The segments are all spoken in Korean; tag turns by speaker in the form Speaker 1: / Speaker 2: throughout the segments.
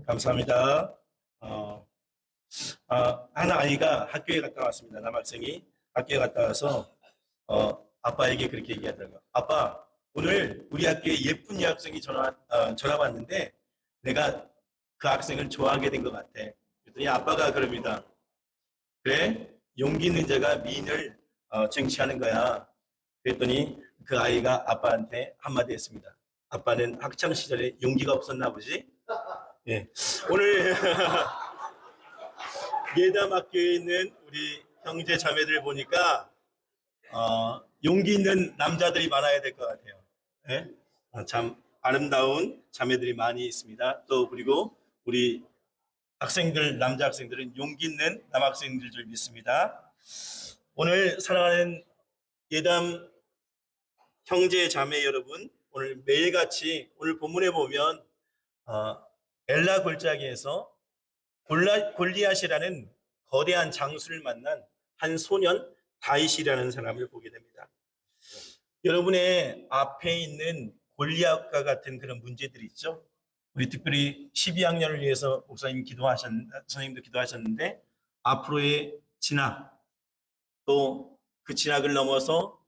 Speaker 1: 감사합니다. 어, 한 아이가 학교에 갔다 왔습니다. 남학생이 학교에 갔다 와서 아빠에게 그렇게 얘기하더라고요. 아빠, 오늘 우리 학교에 예쁜 여학생이 전화 왔는데 내가 그 학생을 좋아하게 된 것 같아. 그랬더니 아빠가 그럽니다. 그래? 용기 있는 자가 미인을 쟁취하는 거야. 그랬더니 그 아이가 아빠한테 한마디 했습니다. 아빠는 학창 시절에 용기가 없었나 보지? 예. 오늘 예담학교에 있는 우리 형제 자매들 보니까 용기 있는 남자들이 많아야 될 것 같아요. 예? 참 아름다운 자매들이 많이 있습니다. 또 그리고 우리 학생들, 남자 학생들은 용기 있는 남학생들 줄 믿습니다. 오늘 사랑하는 예담 형제 자매 여러분, 오늘 매일같이 오늘 본문에 보면 엘라 골짜기에서 골리앗이라는 거대한 장수를 만난 한 소년 다윗이라는 사람을 보게 됩니다. 여러분의 앞에 있는 골리앗과 같은 그런 문제들이 있죠. 우리 특별히 12학년을 위해서 선생님도 기도하셨는데 앞으로의 진학, 또 그 진학을 넘어서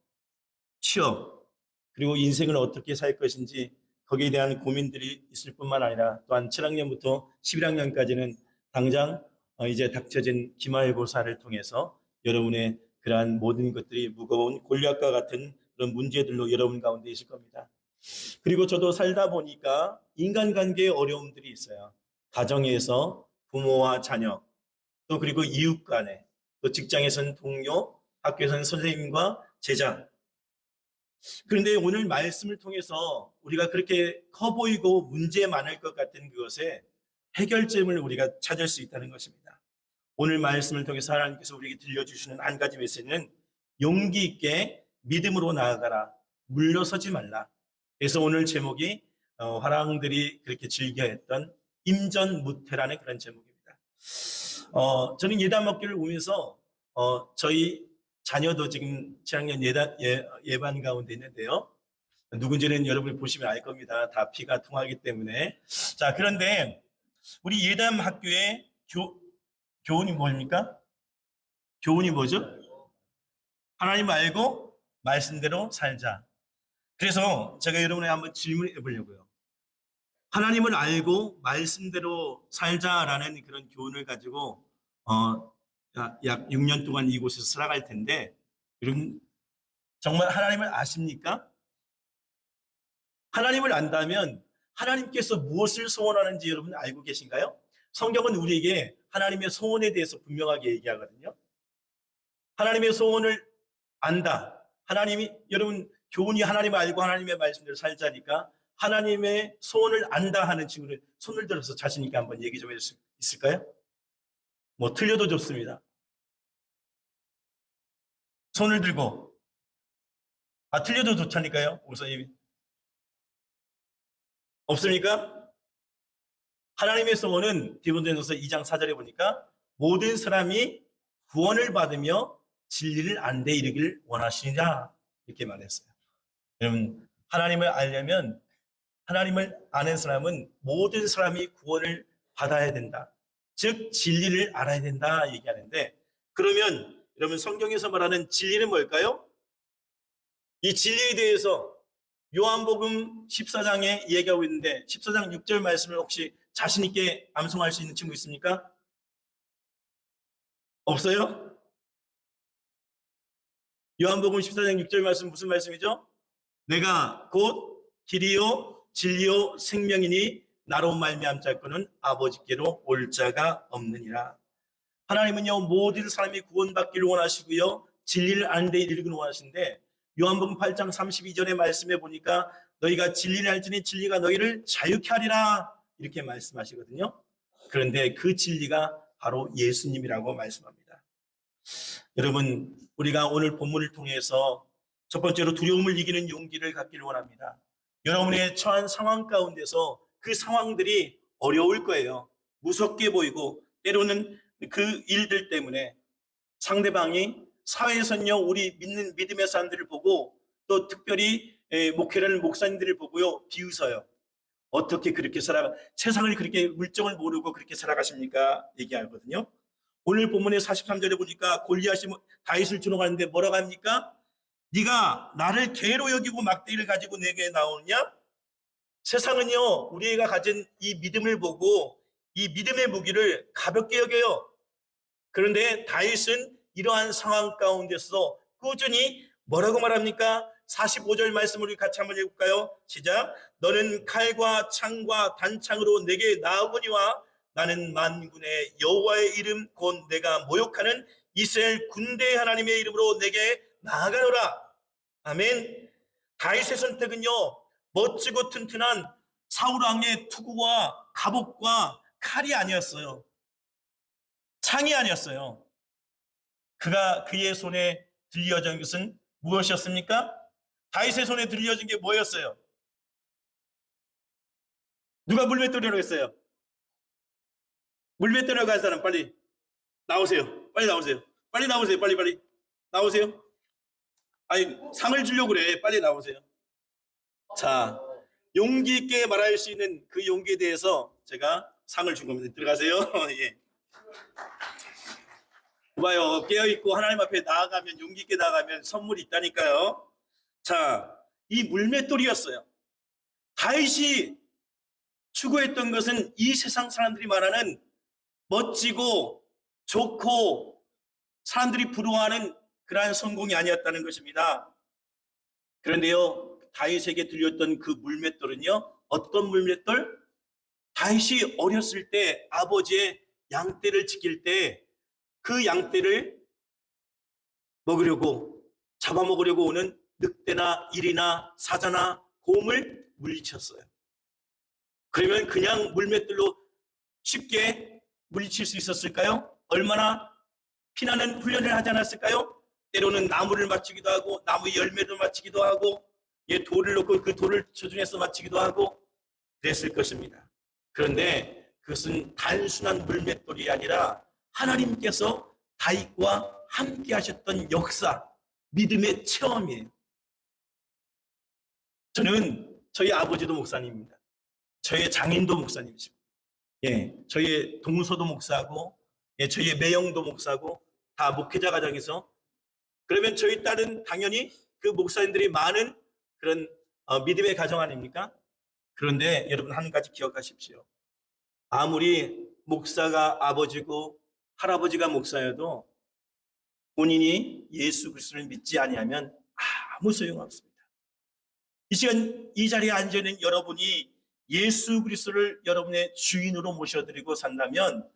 Speaker 1: 취업, 그리고 인생을 어떻게 살 것인지 거기에 대한 고민들이 있을 뿐만 아니라 또한 7학년부터 11학년까지는 당장 이제 닥쳐진 기말고사를 통해서 여러분의 그러한 모든 것들이 무거운 골리앗과 같은 그런 문제들로 여러분 가운데 있을 겁니다. 그리고 저도 살다 보니까 인간관계에 어려움들이 있어요. 가정에서 부모와 자녀, 또 그리고 이웃 간에, 또 직장에서는 동료, 학교에서는 선생님과 제자. 그런데 오늘 말씀을 통해서 우리가 그렇게 커 보이고 문제 많을 것 같은 그것에 해결점을 우리가 찾을 수 있다는 것입니다. 오늘 말씀을 통해서 하나님께서 우리에게 들려주시는 한 가지 메시지는 용기 있게 믿음으로 나아가라. 물러서지 말라. 그래서 오늘 제목이 화랑들이 그렇게 즐겨했던 임전무태라는 그런 제목입니다. 저는 예담학교를 오면서 저희 자녀도 지금 7학년 예반 가운데 있는데요. 누군지는 여러분이 보시면 알 겁니다. 다 피가 통하기 때문에. 자, 그런데 우리 예담 학교의 교훈이 뭡니까? 교훈이 뭐죠? 하나님 알고 말씀대로 살자. 그래서 제가 여러분에게 한번 질문해 보려고요. 하나님을 알고 말씀대로 살자라는 그런 교훈을 가지고 약 6년 동안 이곳에서 살아갈 텐데, 여러분 정말 하나님을 아십니까? 하나님을 안다면 하나님께서 무엇을 소원하는지 여러분 알고 계신가요? 성경은 우리에게 하나님의 소원에 대해서 분명하게 얘기하거든요. 하나님의 소원을 안다. 여러분 교훈이 하나님을 알고 하나님의 말씀대로 살자니까 하나님의 소원을 안다 하는 친구를 손을 들어서 자신 있게 한번 얘기 좀 해줄 수 있을까요? 뭐 틀려도 좋습니다. 손을 들고. 틀려도 좋다니까요, 목사님이. 없습니까? 하나님의 소원은 디모데전서 2장 4절에 보니까 모든 사람이 구원을 받으며 진리를 아는 데 이르기를 원하시느냐 이렇게 말했어요. 여러분 하나님을 알려면 하나님을 아는 사람은 모든 사람이 구원을 받아야 된다. 즉 진리를 알아야 된다 얘기하는데, 그러면 여러분 성경에서 말하는 진리는 뭘까요? 이 진리에 대해서 요한복음 14장에 얘기하고 있는데 14장 6절 말씀을 혹시 자신 있게 암송할 수 있는 친구 있습니까? 없어요? 요한복음 14장 6절 말씀 무슨 말씀이죠? 내가 곧 길이요 진리요 생명이니 나로 말미암지 않고는 아버지께로 올 자가 없느니라. 하나님은요 모든 사람이 구원받기를 원하시고요 진리를 아는 데 이르기를 원하시는데, 요한복음 8장 32절의 말씀에 보니까 너희가 진리를 알지니 진리가 너희를 자유케 하리라 이렇게 말씀하시거든요. 그런데 그 진리가 바로 예수님이라고 말씀합니다. 여러분 우리가 오늘 본문을 통해서 첫 번째로 두려움을 이기는 용기를 갖기를 원합니다. 여러분의 처한 상황 가운데서 그 상황들이 어려울 거예요. 무섭게 보이고 때로는 그 일들 때문에 상대방이 사회에서는요, 우리 믿는 믿음의 사람들을 보고 또 특별히 목회라는 목사님들을 보고요, 비웃어요. 어떻게 그렇게 세상을 그렇게 물정을 모르고 그렇게 살아가십니까? 얘기하거든요. 오늘 본문의 43절에 보니까 골리앗이 다윗을 주목하는데 뭐라고 합니까? 네가 나를 개로 여기고 막대기를 가지고 내게 나오느냐? 세상은요, 우리가 가진 이 믿음을 보고 이 믿음의 무기를 가볍게 여겨요. 그런데 다윗은 이러한 상황 가운데서 꾸준히 뭐라고 말합니까? 45절 말씀을 우리 같이 한번 읽을까요? 시작. 너는 칼과 창과 단창으로 내게 나아오거니와 나는 만군의 여호와의 이름 곧 내가 모욕하는 이스라엘 군대의 하나님의 이름으로 내게 나아가노라. 아멘. 다윗의 선택은요, 멋지고 튼튼한 사울 왕의 투구와 갑옷과 칼이 아니었어요. 창이 아니었어요. 그의 손에 들려진 것은 무엇이었습니까? 다윗의 손에 들려진 게 뭐였어요? 누가 물맷돌이라고 했어요? 물맷돌이라고 한 사람 빨리 나오세요. 빨리 나오세요. 빨리 나오세요. 빨리 나오세요. 아니, 상을 주려고 그래. 빨리 나오세요. 자, 용기 있게 말할 수 있는 그 용기에 대해서 제가 상을 준 겁니다. 들어가세요. 예. 봐요. 깨어있고 하나님 앞에 나아가면, 용기 있게 나아가면 선물이 있다니까요. 자, 이 물맷돌이었어요. 다윗이 추구했던 것은 이 세상 사람들이 말하는 멋지고 좋고 사람들이 부러워하는 그러한 성공이 아니었다는 것입니다. 그런데요, 다윗에게 들렸던 그 물맷돌은요, 어떤 물맷돌? 다윗이 어렸을 때 아버지의 양떼를 지킬 때 그 양떼를 먹으려고, 잡아먹으려고 오는 늑대나 일이나 사자나 곰을 물리쳤어요. 그러면 그냥 물맷돌로 쉽게 물리칠 수 있었을까요? 얼마나 피나는 훈련을 하지 않았을까요? 때로는 나무를 맞추기도 하고 나무 열매를 맞추기도 하고 돌을 놓고 그 돌을 조준해서 맞추기도 하고 그랬을 것입니다. 그런데 그것은 단순한 물맷돌이 아니라 하나님께서 다윗과 함께 하셨던 역사, 믿음의 체험이에요. 저는 저희 아버지도 목사님입니다. 저희 장인도 목사님이시고, 저희 동서도 목사고, 저희 매형도 목사고, 다 목회자 가정에서. 그러면 저희 딸은 당연히 그 목사님들이 많은 그런 믿음의 가정 아닙니까? 그런데 여러분 한 가지 기억하십시오. 아무리 목사가 아버지고 할아버지가 목사여도 본인이 예수 그리스도를 믿지 아니하면 아무 소용없습니다. 이 시간 이 자리에 앉아 있는 여러분이 예수 그리스도를 여러분의 주인으로 모셔드리고 산다면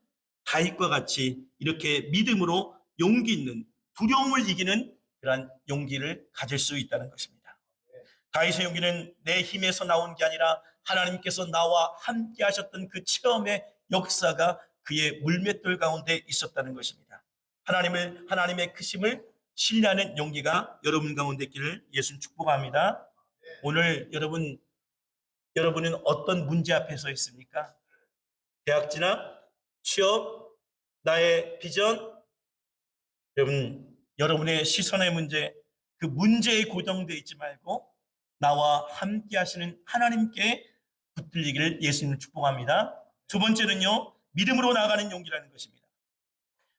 Speaker 1: 다윗과 같이 이렇게 믿음으로 용기 있는, 두려움을 이기는 그러한 용기를 가질 수 있다는 것입니다. 다윗의 용기는 내 힘에서 나온 게 아니라 하나님께서 나와 함께 하셨던 그 체험의 역사가 그의 물맷돌 가운데 있었다는 것입니다. 하나님의 크심을 신뢰하는 용기가 여러분 가운데 있기를 예수님 축복합니다. 오늘 여러분은 어떤 문제 앞에 서 있습니까? 대학 진학, 취업, 나의 비전. 여러분의 시선의 문제, 그 문제에 고정되어 있지 말고 나와 함께 하시는 하나님께 붙들리기를 예수님을 축복합니다. 두 번째는요, 믿음으로 나아가는 용기라는 것입니다.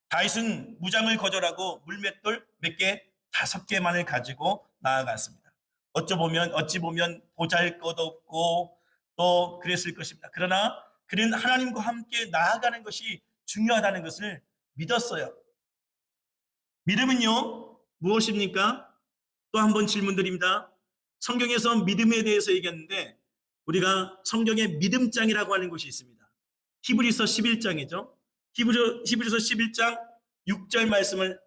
Speaker 1: 다윗은 무장을 거절하고 물맷돌 몇 개, 5개만을 가지고 나아갔습니다. 어찌 보면 보잘것없고 또 그랬을 것입니다. 그러나 그는 하나님과 함께 나아가는 것이 중요하다는 것을 믿었어요. 믿음은요, 무엇입니까? 또 한 번 질문드립니다. 성경에서 믿음에 대해서 얘기했는데 우리가 성경에 믿음장이라고 하는 것이 있습니다. 히브리서 11장이죠. 히브리서 11장 6절 말씀을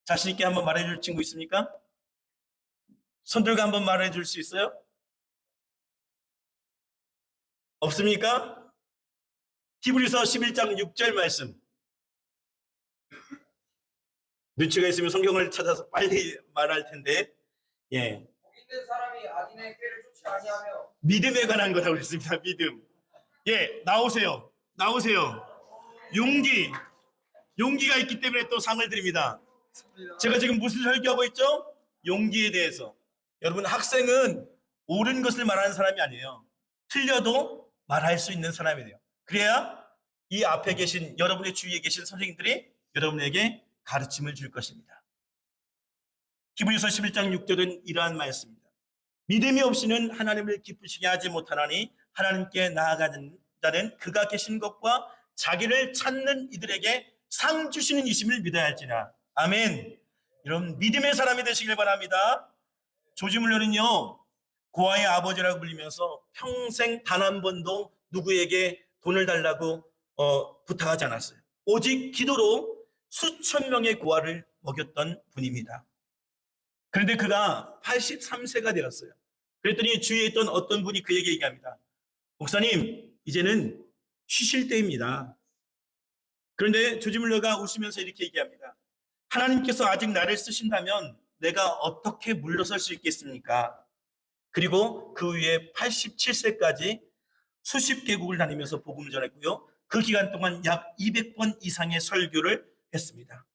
Speaker 1: 자신 있게 한번 말해줄 친구 있습니까? 손 들고 한번 말해줄 수 있어요? 없습니까? 히브리서 11장 6절 말씀. 눈치가 있으면 성경을 찾아서 빨리 말할 텐데,
Speaker 2: 믿는 사람이 악인의 꾀를 쫓지 아니하며.
Speaker 1: 믿음에 관한 거라고 했습니다. 믿음. 나오세요. 용기가 있기 때문에 또 상을 드립니다. 제가 지금 무슨 설교하고 있죠? 용기에 대해서. 여러분, 학생은 옳은 것을 말하는 사람이 아니에요. 틀려도 말할 수 있는 사람이 돼요. 그래야 이 앞에 계신 여러분의 주위에 계신 선생님들이 여러분에게 가르침을 줄 것입니다. 히브리서 11장 6절은 이러한 말씀입니다. 믿음이 없이는 하나님을 기쁘시게 하지 못하나니 하나님께 나아가는 자는 그가 계신 것과 자기를 찾는 이들에게 상 주시는 이심을 믿어야 할지라. 아멘. 여러분, 믿음의 사람이 되시길 바랍니다. 조지 물러는요, 고아의 아버지라고 불리면서 평생 단 한 번도 누구에게 돈을 달라고 부탁하지 않았어요. 오직 기도로 수천 명의 고아를 먹였던 분입니다. 그런데 그가 83세가 되었어요. 그랬더니 주위에 있던 어떤 분이 그에게 얘기합니다. 목사님, 이제는 쉬실 때입니다. 그런데 조지 물러가 웃으면서 이렇게 얘기합니다. 하나님께서 아직 나를 쓰신다면 내가 어떻게 물러설 수 있겠습니까? 그리고 그 후에 87세까지 수십 개국을 다니면서 복음을 전했고요. 그 기간 동안 약 200번 이상의 설교를 했습니다.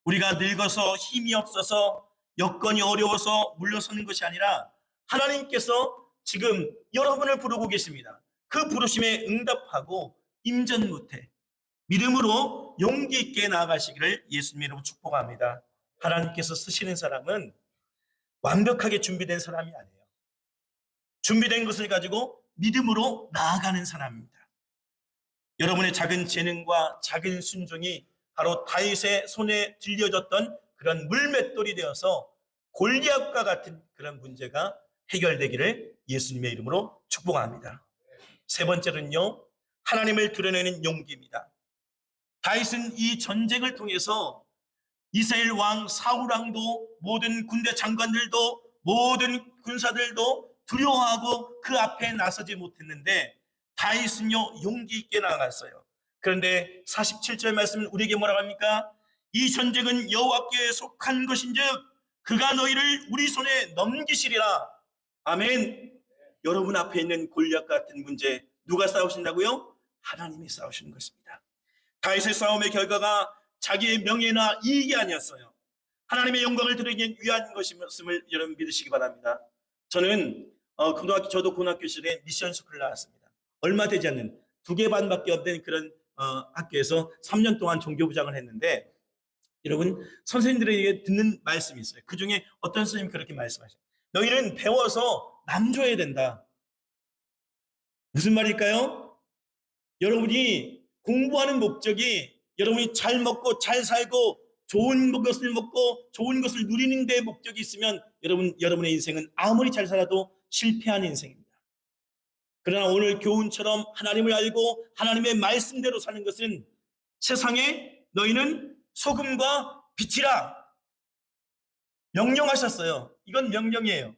Speaker 1: 우리가 늙어서 힘이 없어서 여건이 어려워서 물러서는 것이 아니라 하나님께서 지금 여러분을 부르고 계십니다. 그 부르심에 응답하고 임전무태 믿음으로 용기 있게 나아가시기를 예수님 이름으로 축복합니다. 하나님께서 쓰시는 사람은 완벽하게 준비된 사람이 아니에요. 준비된 것을 가지고 믿음으로 나아가는 사람입니다. 여러분의 작은 재능과 작은 순종이 바로 다윗의 손에 들려졌던 그런 물맷돌이 되어서 골리앗과 같은 그런 문제가 해결되기를 예수님의 이름으로 축복합니다. 세 번째는요, 하나님을 드러내는 용기입니다. 다윗은 이 전쟁을 통해서 이스라엘 왕 사울 왕도 모든 군대 장관들도 모든 군사들도 두려워하고 그 앞에 나서지 못했는데 다윗은요 용기 있게 나아갔어요. 그런데 47절 말씀은 우리에게 뭐라고 합니까? 이 전쟁은 여호와께 속한 것인즉 그가 너희를 우리 손에 넘기시리라. 아멘. 여러분 앞에 있는 골리앗 같은 문제 누가 싸우신다고요? 하나님이 싸우시는 것입니다. 다윗의 싸움의 결과가 자기의 명예나 이익이 아니었어요. 하나님의 영광을 드리기 위한 것임을 여러분 믿으시기 바랍니다. 저는 저도 고등학교 시절에 미션 스쿨을 나왔습니다. 얼마 되지 않는 2개 반밖에 없는 그런 학교에서 3년 동안 종교부장을 했는데 여러분 선생님들에게 듣는 말씀이 있어요. 그 중에 어떤 선생님이 그렇게 말씀하셔요. 너희는 배워서 남줘야 된다. 무슨 말일까요? 여러분이 공부하는 목적이 여러분이 잘 먹고 잘 살고 좋은 것을 먹고 좋은 것을 누리는 데 목적이 있으면 여러분의 인생은 아무리 잘 살아도 실패하는 인생입니다. 그러나 오늘 교훈처럼 하나님을 알고 하나님의 말씀대로 사는 것은 세상에 너희는 소금과 빛이라 명령하셨어요. 이건 명령이에요.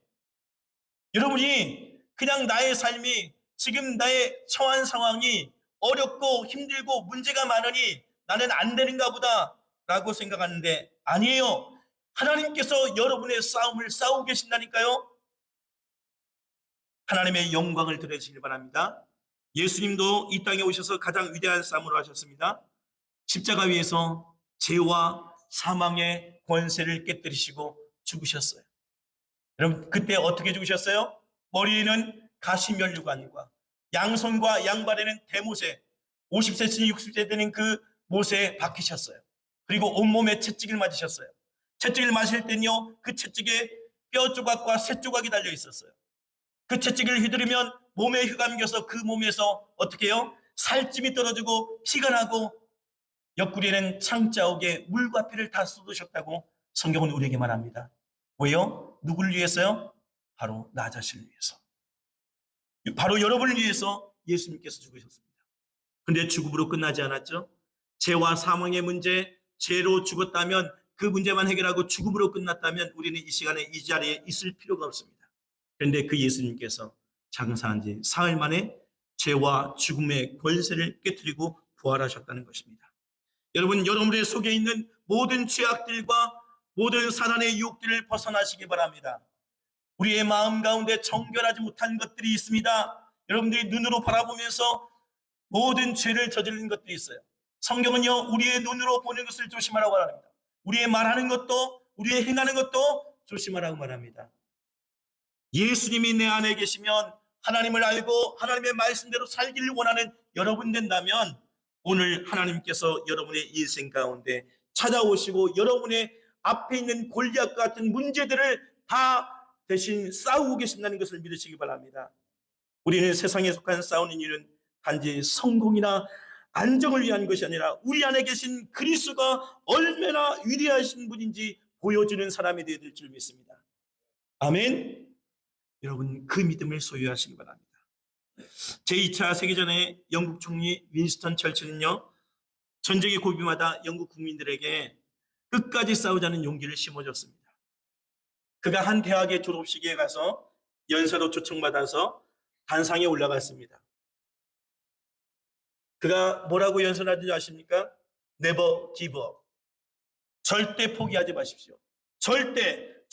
Speaker 1: 여러분이 그냥 나의 삶이 지금 나의 처한 상황이 어렵고 힘들고 문제가 많으니 나는 안 되는가 보다 라고 생각하는데 아니에요. 하나님께서 여러분의 싸움을 싸우고 계신다니까요. 하나님의 영광을 드려주시길 바랍니다. 예수님도 이 땅에 오셔서 가장 위대한 싸움을 하셨습니다. 십자가 위에서 죄와 사망의 권세를 깨뜨리시고 죽으셨어요. 여러분 그때 어떻게 죽으셨어요? 머리에는 가시면류관과 양손과 양발에는 대못에 50cm 60세 되는 그 못에 박히셨어요. 그리고 온몸에 채찍을 맞으셨어요. 채찍을 맞을 때는요 그 채찍에 뼈 조각과 새 조각이 달려 있었어요. 그 채찍을 휘두르면 몸에 휘감겨서 그 몸에서 어떻게 해요? 살찜이 떨어지고 피가 나고 옆구리에는 창자옥에 물과 피를 다 쏟으셨다고 성경은 우리에게 말합니다. 왜요? 누구를 위해서요? 바로 나 자신을 위해서. 바로 여러분을 위해서 예수님께서 죽으셨습니다. 그런데 죽음으로 끝나지 않았죠? 죄와 사망의 문제, 죄로 죽었다면 그 문제만 해결하고 죽음으로 끝났다면 우리는 이 시간에 이 자리에 있을 필요가 없습니다. 그런데 그 예수님께서 장사한 지 사흘 만에 죄와 죽음의 권세를 깨뜨리고 부활하셨다는 것입니다. 여러분의 속에 있는 모든 죄악들과 모든 사단의 유혹들을 벗어나시기 바랍니다. 우리의 마음 가운데 정결하지 못한 것들이 있습니다. 여러분들이 눈으로 바라보면서 모든 죄를 저지르는 것들이 있어요. 성경은요 우리의 눈으로 보는 것을 조심하라고 합니다. 우리의 말하는 것도, 우리의 행하는 것도 조심하라고 말합니다. 예수님이 내 안에 계시면 하나님을 알고 하나님의 말씀대로 살기를 원하는 여러분 된다면 오늘 하나님께서 여러분의 인생 가운데 찾아오시고 여러분의 앞에 있는 골리앗과 같은 문제들을 다 대신 싸우고 계신다는 것을 믿으시기 바랍니다. 우리는 세상에 속한 싸우는 일은 단지 성공이나 안정을 위한 것이 아니라 우리 안에 계신 그리스도가 얼마나 위대하신 분인지 보여주는 사람이 되어야 될 줄 믿습니다. 아멘. 여러분 그 믿음을 소유하시기 바랍니다. 제2차 세계전의 영국 총리 윈스턴 철칠은요, 전쟁의 고비마다 영국 국민들에게 끝까지 싸우자는 용기를 심어줬습니다. 그가 한 대학의 졸업식에 가서 연사로 초청받아서 단상에 올라갔습니다. 그가 뭐라고 연설하는지 아십니까? Never give up. 절대 포기하지 마십시오. 절대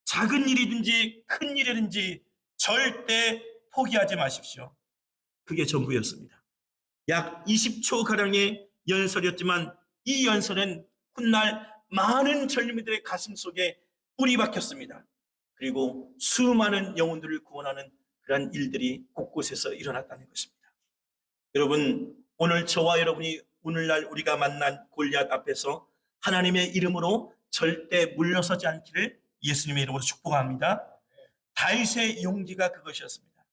Speaker 1: 작은 일이든지 큰 일이든지 절대 포기하지 마십시오. 그게 전부였습니다. 약 20초가량의 연설이었지만 이 연설은 훗날 많은 젊은이들의 가슴 속에 뿌리 박혔습니다. 그리고 수많은 영혼들을 구원하는 그러한 일들이 곳곳에서 일어났다는 것입니다. 여러분, 오늘 저와 여러분이 오늘날 우리가 만난 골리앗 앞에서 하나님의 이름으로 절대 물러서지 않기를 예수님의 이름으로 축복합니다. 다윗의 용기가 그것이었습니다.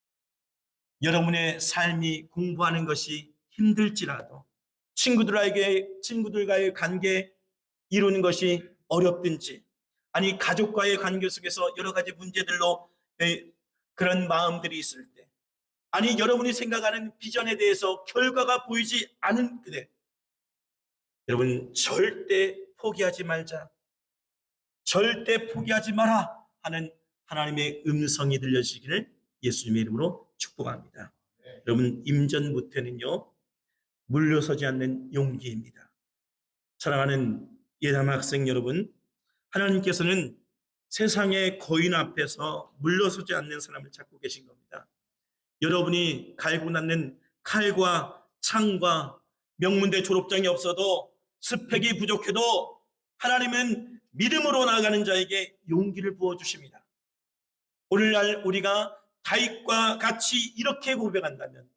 Speaker 1: 여러분의 삶이 공부하는 것이 힘들지라도 친구들과의 관계 이루는 것이 어렵든지 아니 가족과의 관계 속에서 여러 가지 문제들로 그런 마음들이 있을 때 아니 여러분이 생각하는 비전에 대해서 결과가 보이지 않은 그때 여러분 절대 포기하지 말자. 절대 포기하지 마라 하는 하나님의 음성이 들려지기를 예수님의 이름으로 축복합니다. 네. 여러분 임전부태는요 물러서지 않는 용기입니다. 사랑하는 예담 학생 여러분, 하나님께서는 세상의 거인 앞에서 물러서지 않는 사람을 찾고 계신 겁니다. 여러분이 갈고 낳는 칼과 창과 명문대 졸업장이 없어도 스펙이 부족해도 하나님은 믿음으로 나아가는 자에게 용기를 부어주십니다. 오늘날 우리가 다윗과 같이 이렇게 고백한다면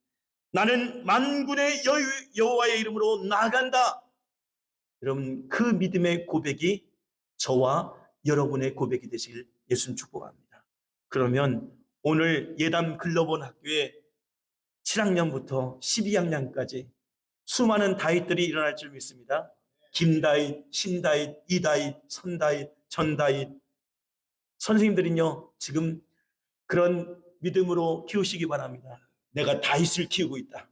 Speaker 1: 나는 만군의 여호와의 이름으로 나아간다. 여러분 그 믿음의 고백이 저와 여러분의 고백이 되시길 예수님 축복합니다. 그러면 오늘 예담 글로벌 학교에 7학년부터 12학년까지 수많은 다윗들이 일어날 줄 믿습니다. 김다윗, 신다윗, 이다윗, 선다윗, 전다윗 선생님들은요 지금 그런 믿음으로 키우시기 바랍니다. 내가 다윗을 키우고 있다.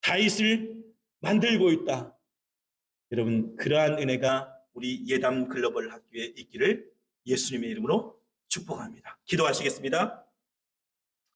Speaker 1: 다윗을 만들고 있다. 여러분 그러한 은혜가 우리 예담 글로벌 학교에 있기를 예수님의 이름으로 축복합니다. 기도하시겠습니다.